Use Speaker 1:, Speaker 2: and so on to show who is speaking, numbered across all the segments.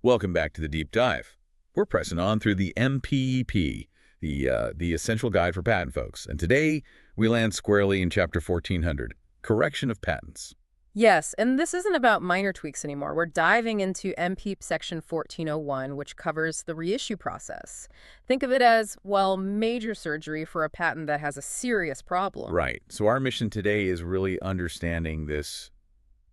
Speaker 1: Welcome back to the Deep Dive. We're pressing on through the MPEP, the Essential Guide for Patent Folks, and today we land squarely in Chapter 1400, Correction of Patents.
Speaker 2: Yes, and this isn't about minor tweaks anymore. We're diving into MPEP Section 1401, which covers the reissue process. Think of it as, well, major surgery for a patent that has a serious problem.
Speaker 1: Right. So our mission today is really understanding this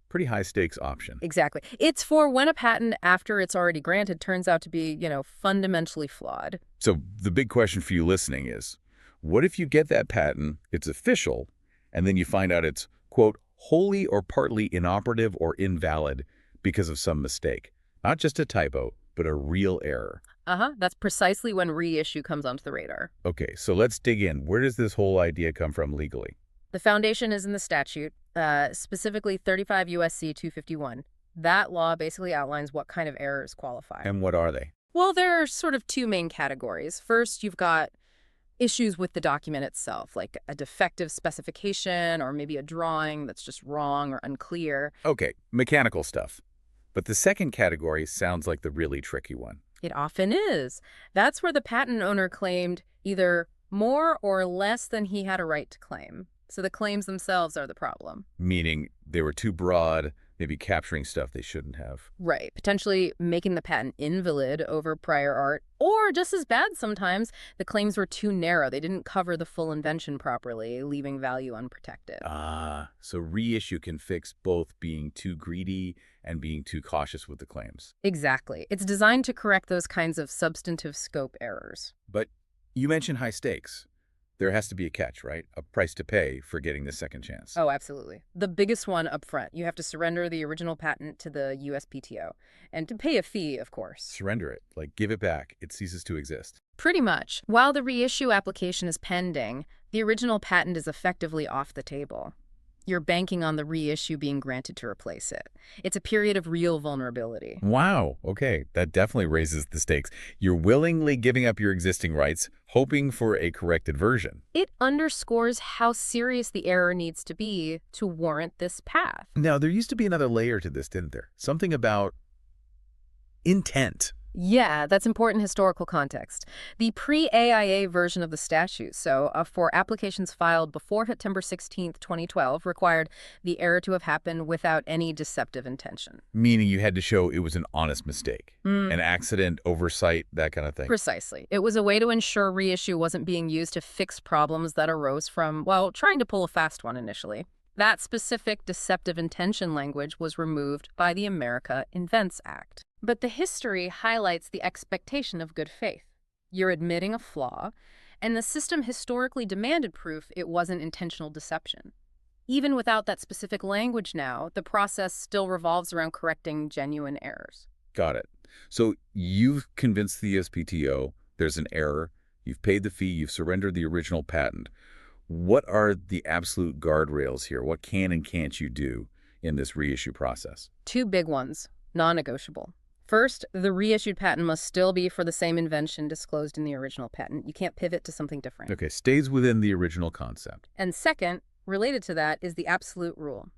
Speaker 1: pretty high-stakes option.
Speaker 2: Exactly. It's for when a patent, after it's already granted, turns out to be, fundamentally flawed.
Speaker 1: So the big question for you listening is, what if you get that patent, it's official, and then you find out it's, quote, wholly or partly inoperative or invalid because of some mistake? Not just a typo, but a real error.
Speaker 2: That's precisely when reissue comes onto the radar.
Speaker 1: Okay, so let's dig in. Where does this whole idea come from legally?
Speaker 2: The foundation is in the statute, specifically 35 U.S.C. 251. That law basically outlines what kind of errors qualify.
Speaker 1: And what are they?
Speaker 2: Well, there are sort of two main categories. First, you've got issues with the document itself, like a defective specification or maybe a drawing that's just wrong or unclear.
Speaker 1: Okay, mechanical stuff. But the second category sounds like the really tricky one.
Speaker 2: It often is. That's where the patent owner claimed either more or less than he had a right to claim. So the claims themselves are the problem.
Speaker 1: Meaning they were too broad, maybe capturing stuff they shouldn't have.
Speaker 2: Right. Potentially making the patent invalid over prior art. Or just as bad sometimes, the claims were too narrow. They didn't cover the full invention properly, leaving value unprotected.
Speaker 1: So reissue can fix both being too greedy and being too cautious with the claims.
Speaker 2: Exactly. It's designed to correct those kinds of substantive scope errors.
Speaker 1: But you mentioned high stakes. There has to be a catch, right? A price to pay for getting the second chance.
Speaker 2: Oh, absolutely. The biggest one up front. You have to surrender the original patent to the USPTO. And to pay a fee, of course.
Speaker 1: Surrender it. Like, give it back. It ceases to exist.
Speaker 2: Pretty much. While the reissue application is pending, the original patent is effectively off the table. You're banking on the reissue being granted to replace it. It's a period of real vulnerability.
Speaker 1: Wow. Okay. That definitely raises the stakes. You're willingly giving up your existing rights, hoping for a corrected version.
Speaker 2: It underscores how serious the error needs to be to warrant this path.
Speaker 1: Now, there used to be another layer to this, didn't there? Something about intent.
Speaker 2: Yeah, that's important historical context. The pre-AIA version of the statute, so for applications filed before September 16th, 2012, required the error to have happened without any deceptive intention.
Speaker 1: Meaning you had to show it was an honest mistake, an accident, oversight, that kind of thing.
Speaker 2: Precisely. It was a way to ensure reissue wasn't being used to fix problems that arose from, well, trying to pull a fast one initially. That specific deceptive intention language was removed by the America Invents Act. But the history highlights the expectation of good faith. You're admitting a flaw, and the system historically demanded proof it wasn't intentional deception. Even without that specific language now, the process still revolves around correcting genuine errors.
Speaker 1: Got it. So you've convinced the USPTO there's an error, you've paid the fee, you've surrendered the original patent. What are the absolute guardrails here? What can and can't you do in this reissue process?
Speaker 2: Two big ones, non-negotiable. First, the reissued patent must still be for the same invention disclosed in the original patent. You can't pivot to something different.
Speaker 1: Okay, stays within the original concept.
Speaker 2: And second, related to that, is the absolute rule.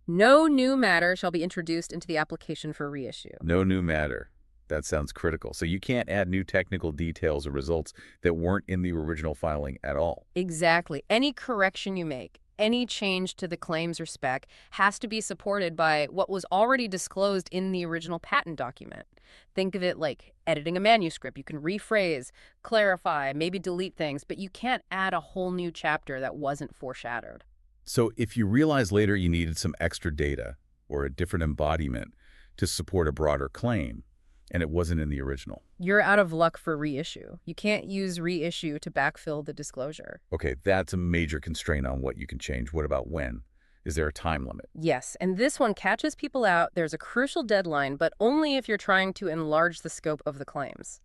Speaker 2: No new matter shall be introduced into the application for reissue.
Speaker 1: No new matter. That sounds critical. So you can't add new technical details or results that weren't in the original filing at all.
Speaker 2: Exactly. Any correction you make, any change to the claims or spec has to be supported by what was already disclosed in the original patent document. Think of it like editing a manuscript. You can rephrase, clarify, maybe delete things, but you can't add a whole new chapter that wasn't foreshadowed.
Speaker 1: So if you realize later you needed some extra data or a different embodiment to support a broader claim, and it wasn't in the original,
Speaker 2: you're out of luck for reissue. You can't use reissue to backfill the disclosure.
Speaker 1: Okay, that's a major constraint on what you can change. What about when? Is there a time limit?
Speaker 2: Yes, and this one catches people out. There's a crucial deadline, but only if you're trying to enlarge the scope of the claims.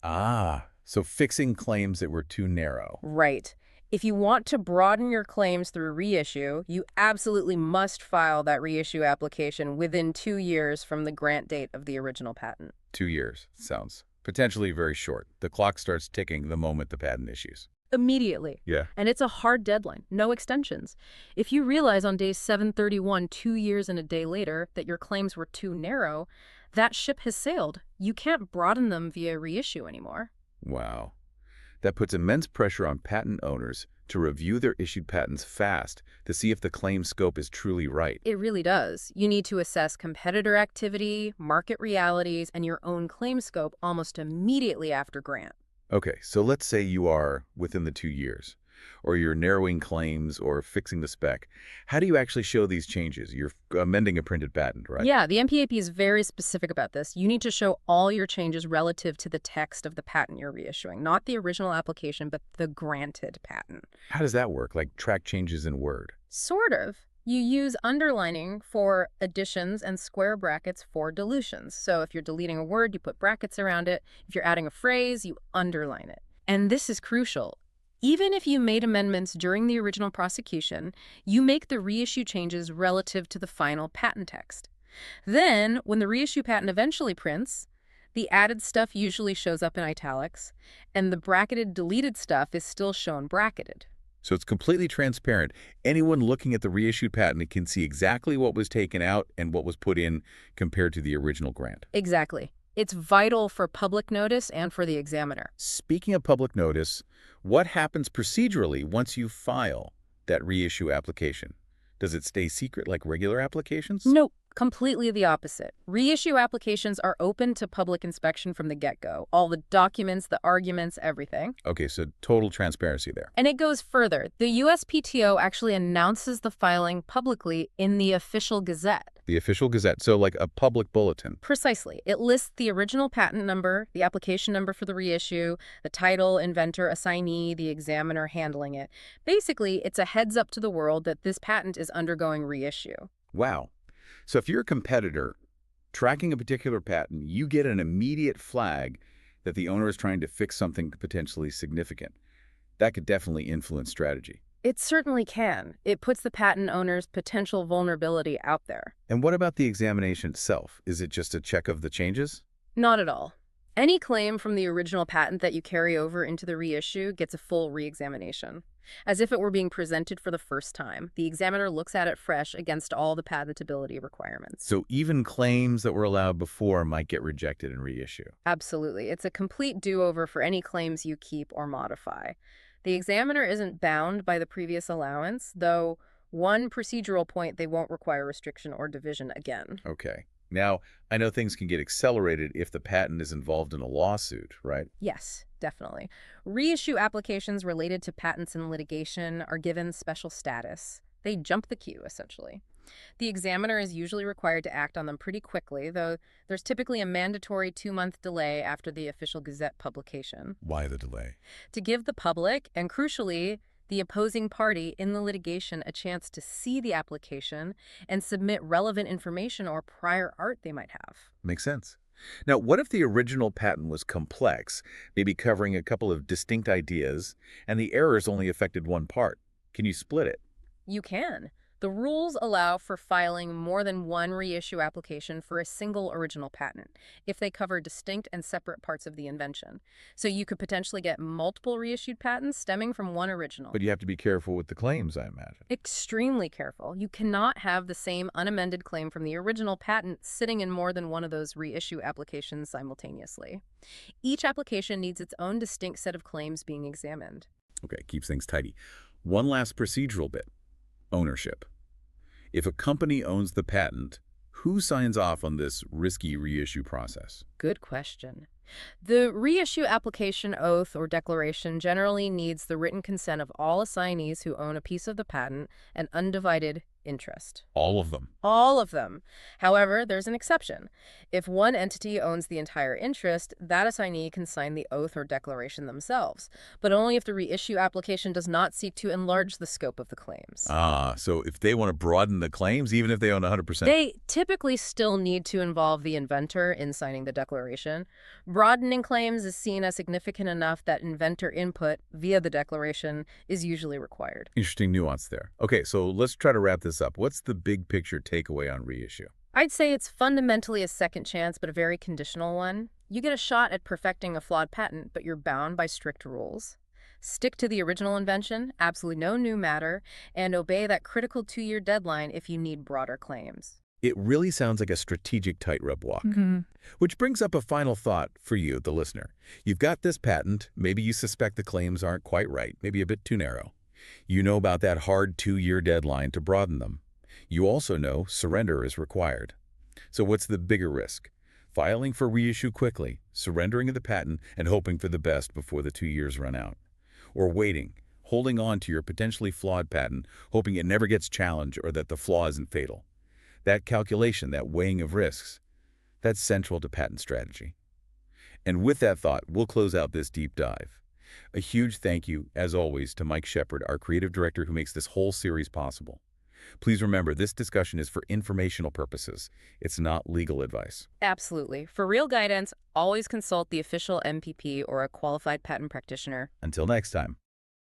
Speaker 1: So fixing claims that were too narrow.
Speaker 2: Right. If you want to broaden your claims through reissue, you absolutely must file that reissue application within 2 years from the grant date of the original patent.
Speaker 1: 2 years. Sounds potentially very short. The clock starts ticking the moment the patent issues.
Speaker 2: Immediately.
Speaker 1: Yeah.
Speaker 2: And it's a hard deadline. No extensions. If you realize on day 731, 2 years and a day later, that your claims were too narrow, That ship has sailed. You can't broaden them via reissue anymore.
Speaker 1: Wow. That puts immense pressure on patent owners to review their issued patents fast to see if the claim scope is truly right.
Speaker 2: It really does. You need to assess competitor activity, market realities, and your own claim scope almost immediately after grant.
Speaker 1: Okay, so let's say you are within the 2 years, or you're narrowing claims or fixing the spec. How do you actually show these changes? You're amending a printed patent, right?
Speaker 2: Yeah, the MPEP is very specific about this. You need to show all your changes relative to the text of the patent you're reissuing, not the original application, but the granted patent.
Speaker 1: How does that work? Like track changes in Word?
Speaker 2: Sort of. You use underlining for additions and square brackets for deletions. So if you're deleting a word, you put brackets around it. If you're adding a phrase, you underline it. And this is crucial. Even if you made amendments during the original prosecution, you make the reissue changes relative to the final patent text. Then, when the reissue patent eventually prints, the added stuff usually shows up in italics, and the bracketed deleted stuff is still shown bracketed.
Speaker 1: So it's completely transparent. Anyone looking at the reissued patent can see exactly what was taken out and what was put in compared to the original grant.
Speaker 2: Exactly. It's vital for public notice and for the examiner.
Speaker 1: Speaking of public notice, what happens procedurally once you file that reissue application? Does it stay secret like regular applications?
Speaker 2: Nope. Completely the opposite. Reissue applications are open to public inspection from the get-go. All the documents, the arguments, everything.
Speaker 1: Okay, so total transparency there.
Speaker 2: And it goes further. The USPTO actually announces the filing publicly in the official gazette.
Speaker 1: The official gazette, so like a public bulletin.
Speaker 2: Precisely. It lists the original patent number, the application number for the reissue, the title, inventor, assignee, the examiner handling it. Basically, it's a heads up to the world that this patent is undergoing reissue.
Speaker 1: Wow. So if you're a competitor tracking a particular patent, you get an immediate flag that the owner is trying to fix something potentially significant. That could definitely influence strategy.
Speaker 2: It certainly can. It puts the patent owner's potential vulnerability out there.
Speaker 1: And what about the examination itself? Is it just a check of the changes?
Speaker 2: Not at all. Any claim from the original patent that you carry over into the reissue gets a full re-examination. As if it were being presented for the first time, the examiner looks at it fresh against all the patentability requirements.
Speaker 1: So even claims that were allowed before might get rejected in reissue.
Speaker 2: Absolutely. It's a complete do-over for any claims you keep or modify. The examiner isn't bound by the previous allowance, though one procedural point they won't require restriction or division again.
Speaker 1: Okay. Now, I know things can get accelerated if the patent is involved in a lawsuit, right?
Speaker 2: Yes, definitely. Reissue applications related to patents and litigation are given special status. They jump the queue, essentially. The examiner is usually required to act on them pretty quickly, though there's typically a mandatory 2-month delay after the official Gazette publication.
Speaker 1: Why the delay?
Speaker 2: To give the public, and crucially, the opposing party in the litigation a chance to see the application and submit relevant information or prior art they might have.
Speaker 1: Makes sense. Now, what if the original patent was complex, maybe covering a couple of distinct ideas, and the errors only affected one part? Can you split it?
Speaker 2: You can. The rules allow for filing more than one reissue application for a single original patent if they cover distinct and separate parts of the invention. So you could potentially get multiple reissued patents stemming from one original.
Speaker 1: But you have to be careful with the claims, I imagine.
Speaker 2: Extremely careful. You cannot have the same unamended claim from the original patent sitting in more than one of those reissue applications simultaneously. Each application needs its own distinct set of claims being examined.
Speaker 1: Okay, keeps things tidy. One last procedural bit. Ownership. If a company owns the patent, who signs off on this risky reissue process?
Speaker 2: Good question. The reissue application oath or declaration generally needs the written consent of all assignees who own a piece of the patent and undivided interest.
Speaker 1: All of them.
Speaker 2: All of them. However, there's an exception. If one entity owns the entire interest, that assignee can sign the oath or declaration themselves, but only if the reissue application does not seek to enlarge the scope of the claims.
Speaker 1: So if they want to broaden the claims, even if they own 100%?
Speaker 2: They typically still need to involve the inventor in signing the declaration. Broadening claims is seen as significant enough that inventor input via the declaration is usually required.
Speaker 1: Interesting nuance there. Okay, so let's try to wrap this up. What's the big picture takeaway on reissue?
Speaker 2: I'd say it's fundamentally a second chance, but a very conditional one. You get a shot at perfecting a flawed patent, but you're bound by strict rules. Stick to the original invention, absolutely no new matter, and obey that critical 2-year deadline if you need broader claims.
Speaker 1: It really sounds like a strategic tightrope walk. Which brings up a final thought for you, the listener. You've got this patent. Maybe you suspect the claims aren't quite right, maybe a bit too narrow. You know about that hard 2-year deadline to broaden them. You also know surrender is required. So what's the bigger risk? Filing for reissue quickly, surrendering the patent, and hoping for the best before the 2 years run out. Or waiting, holding on to your potentially flawed patent, hoping it never gets challenged or that the flaw isn't fatal. That calculation, that weighing of risks, that's central to patent strategy. And with that thought, we'll close out this deep dive. A huge thank you, as always, to Mike Shepard, our creative director who makes this whole series possible. Please remember, this discussion is for informational purposes. It's not legal advice.
Speaker 2: Absolutely. For real guidance, always consult the official MPP or a qualified patent practitioner.
Speaker 1: Until next time.